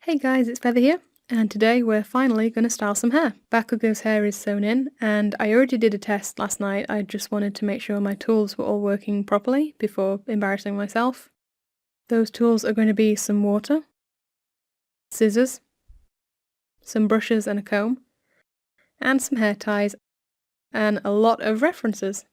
Hey guys, it's Feather here, and today we're finally going to style some hair. Bakugo's hair is sewn in, and I already did a test last night. I just wanted to make sure my tools were all working properly before embarrassing myself. Those tools are going to be some water, scissors, some brushes and a comb, and some hair ties, and a lot of references.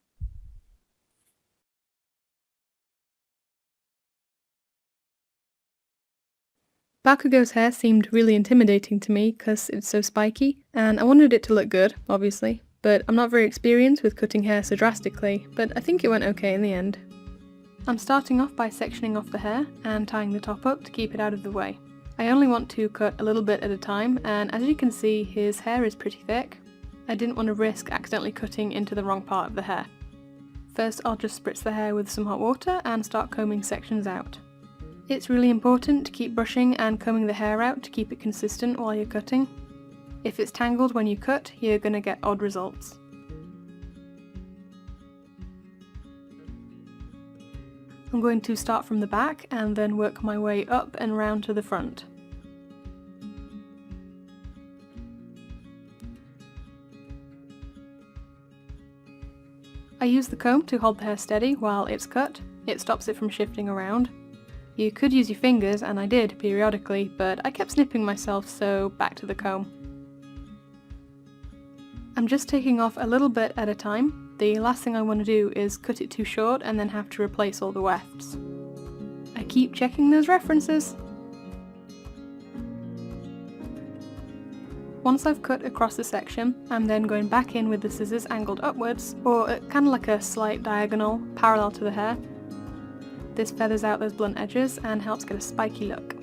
Bakugo's hair seemed really intimidating to me because it's so spiky, and I wanted it to look good, obviously, but I'm not very experienced with cutting hair so drastically, but I think it went okay in the end. I'm starting off by sectioning off the hair and tying the top up to keep it out of the way. I only want to cut a little bit at a time, and as you can see, his hair is pretty thick. I didn't want to risk accidentally cutting into the wrong part of the hair. First, I'll just spritz the hair with some hot water and start combing sections out. It's really important to keep brushing and combing the hair out to keep it consistent while you're cutting. If it's tangled when you cut, you're going to get odd results. I'm going to start from the back and then work my way up and round to the front. I use the comb to hold the hair steady while it's cut. It stops it from shifting around. You could use your fingers, and I did periodically, but I kept snipping myself, so back to the comb. I'm just taking off a little bit at a time. The last thing I want to do is cut it too short and then have to replace all the wefts. I keep checking those references. Once I've cut across the section, I'm then going back in with the scissors angled upwards, or kind of like a slight diagonal, parallel to the hair. This feathers out those blunt edges and helps get a spiky look.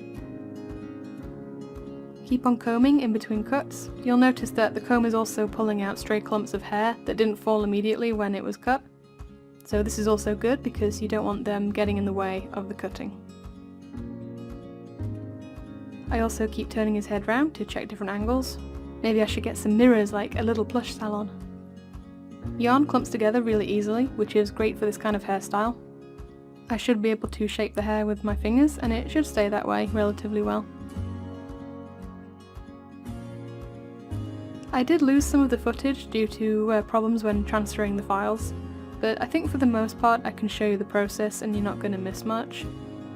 Keep on combing in between cuts. You'll notice that the comb is also pulling out stray clumps of hair that didn't fall immediately when it was cut. So this is also good because you don't want them getting in the way of the cutting. I also keep turning his head round to check different angles. Maybe I should get some mirrors like a little plush salon. Yarn clumps together really easily, which is great for this kind of hairstyle. I should be able to shape the hair with my fingers, and it should stay that way relatively well. I did lose some of the footage due to problems when transferring the files, but I think for the most part I can show you the process and you're not going to miss much.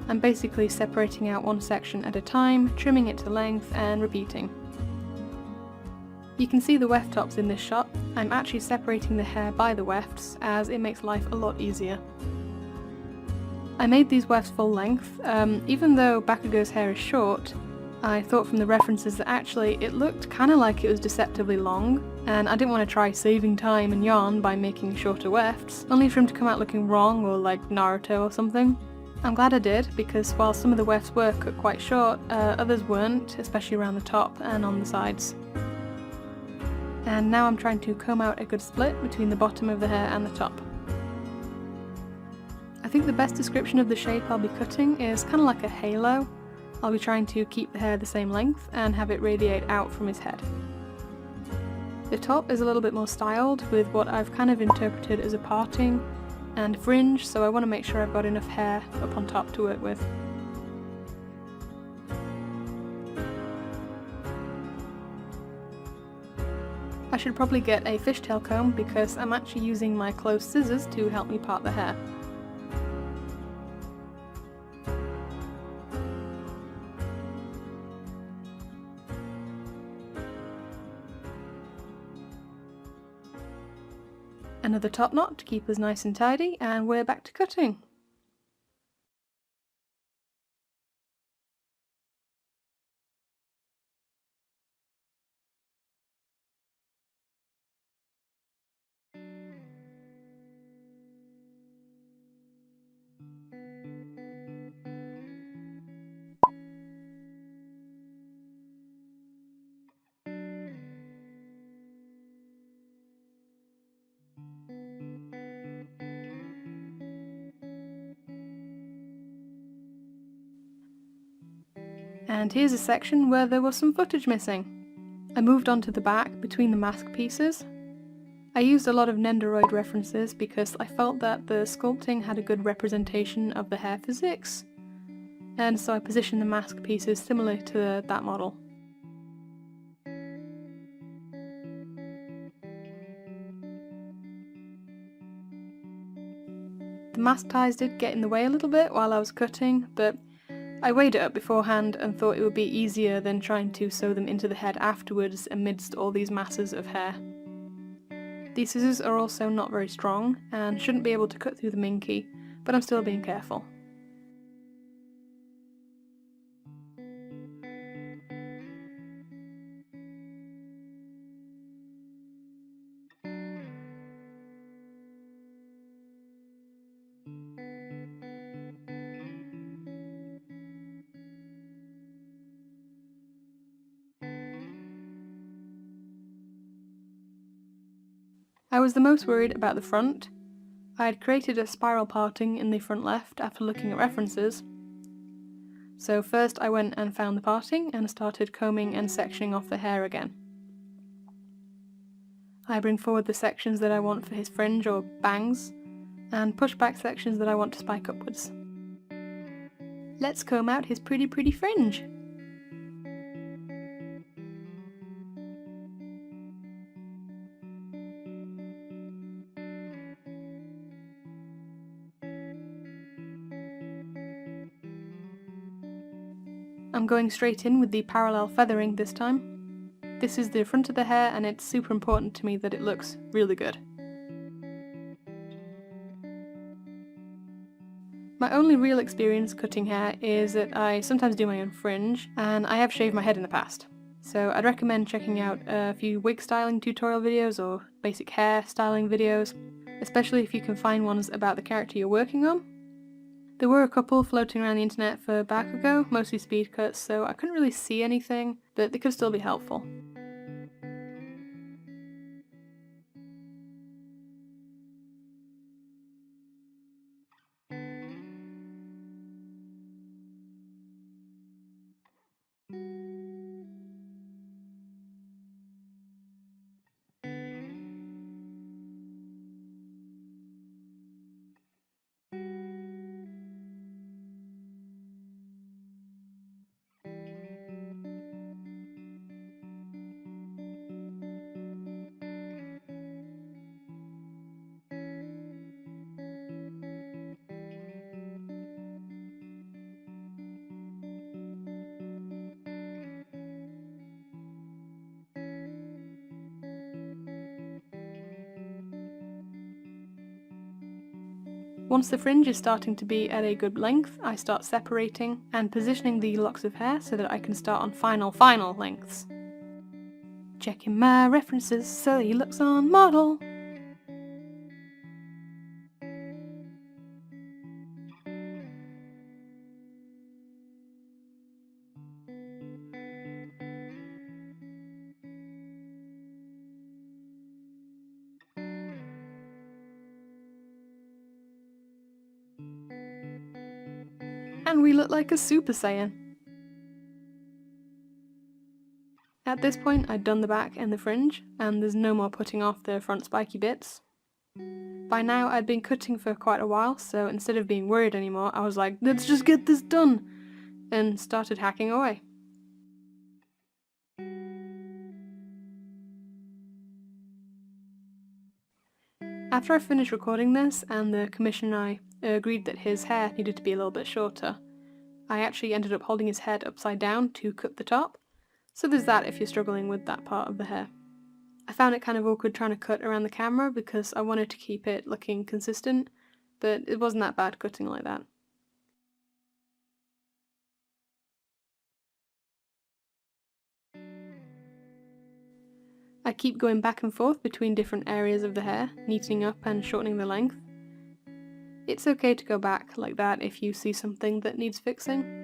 I'm basically separating out one section at a time, trimming it to length and repeating. You can see the weft tops in this shot. I'm actually separating the hair by the wefts as it makes life a lot easier. I made these wefts full length. Even though Bakugo's hair is short, I thought from the references that actually it looked kind of like it was deceptively long, and I didn't want to try saving time and yarn by making shorter wefts, only for him to come out looking wrong or like Naruto or something. I'm glad I did, because while some of the wefts were cut quite short, others weren't, especially around the top and on the sides. And now I'm trying to comb out a good split between the bottom of the hair and the top. I think the best description of the shape I'll be cutting is kind of like a halo. I'll be trying to keep the hair the same length and have it radiate out from his head. The top is a little bit more styled with what I've kind of interpreted as a parting and fringe, so I want to make sure I've got enough hair up on top to work with. I should probably get a fishtail comb because I'm actually using my closed scissors to help me part the hair. Another top knot to keep us nice and tidy, and we're back to cutting. And here's a section where there was some footage missing. I moved on to the back between the mask pieces. I used a lot of Nendoroid references because I felt that the sculpting had a good representation of the hair physics. and so I positioned the mask pieces similar to that model. The mask ties did get in the way a little bit while I was cutting, but I weighed it up beforehand and thought it would be easier than trying to sew them into the head afterwards amidst all these masses of hair. These scissors are also not very strong and shouldn't be able to cut through the minky, but I'm still being careful. I was the most worried about the front. I had created a spiral parting in the front left after looking at references. So first I went and found the parting and started combing and sectioning off the hair again. I bring forward the sections that I want for his fringe or bangs, and push back sections that I want to spike upwards. Let's comb out his pretty fringe! I'm going straight in with the parallel feathering this time. This is the front of the hair and it's super important to me that it looks really good. My only real experience cutting hair is that I sometimes do my own fringe, and I have shaved my head in the past. So I'd recommend checking out a few wig styling tutorial videos or basic hair styling videos, especially if you can find ones about the character you're working on. There were a couple floating around the internet for Bakugo, mostly speed cuts, so I couldn't really see anything, but they could still be helpful. Once the fringe is starting to be at a good length, I start separating and positioning the locks of hair so that I can start on final lengths. Checking my references so he looks on model. And we look like a Super Saiyan. At this point I'd done the back and the fringe, and there's no more putting off the front spiky bits. By now I'd been cutting for quite a while, so instead of being worried anymore, I was like, let's just get this done! And started hacking away. After I finished recording this, and the commissioner and I agreed that his hair needed to be a little bit shorter, I actually ended up holding his head upside down to cut the top, so there's that if you're struggling with that part of the hair. I found it kind of awkward trying to cut around the camera because I wanted to keep it looking consistent, but it wasn't that bad cutting like that. I keep going back and forth between different areas of the hair, neatening up and shortening the length. It's okay to go back like that if you see something that needs fixing.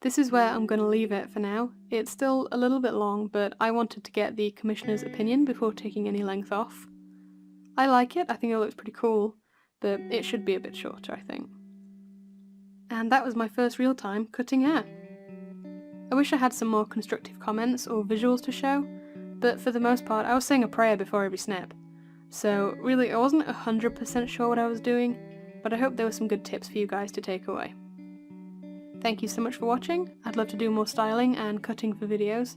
This is where I'm going to leave it for now. It's still a little bit long, but I wanted to get the commissioner's opinion before taking any length off. I like it, I think it looks pretty cool, but it should be a bit shorter, I think. And that was my first real time cutting hair. I wish I had some more constructive comments or visuals to show, but for the most part I was saying a prayer before every snip. So really I wasn't 100% sure what I was doing, but I hope there were some good tips for you guys to take away. Thank you so much for watching. I'd love to do more styling and cutting for videos,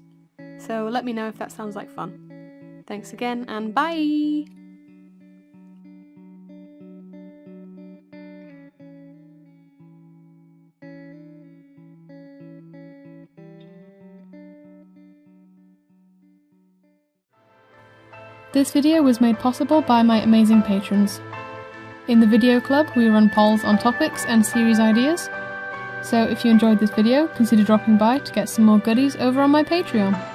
so let me know if that sounds like fun. Thanks again, and bye! This video was made possible by my amazing patrons. In the video club, we run polls on topics and series ideas. So if you enjoyed this video, consider dropping by to get some more goodies over on my Patreon.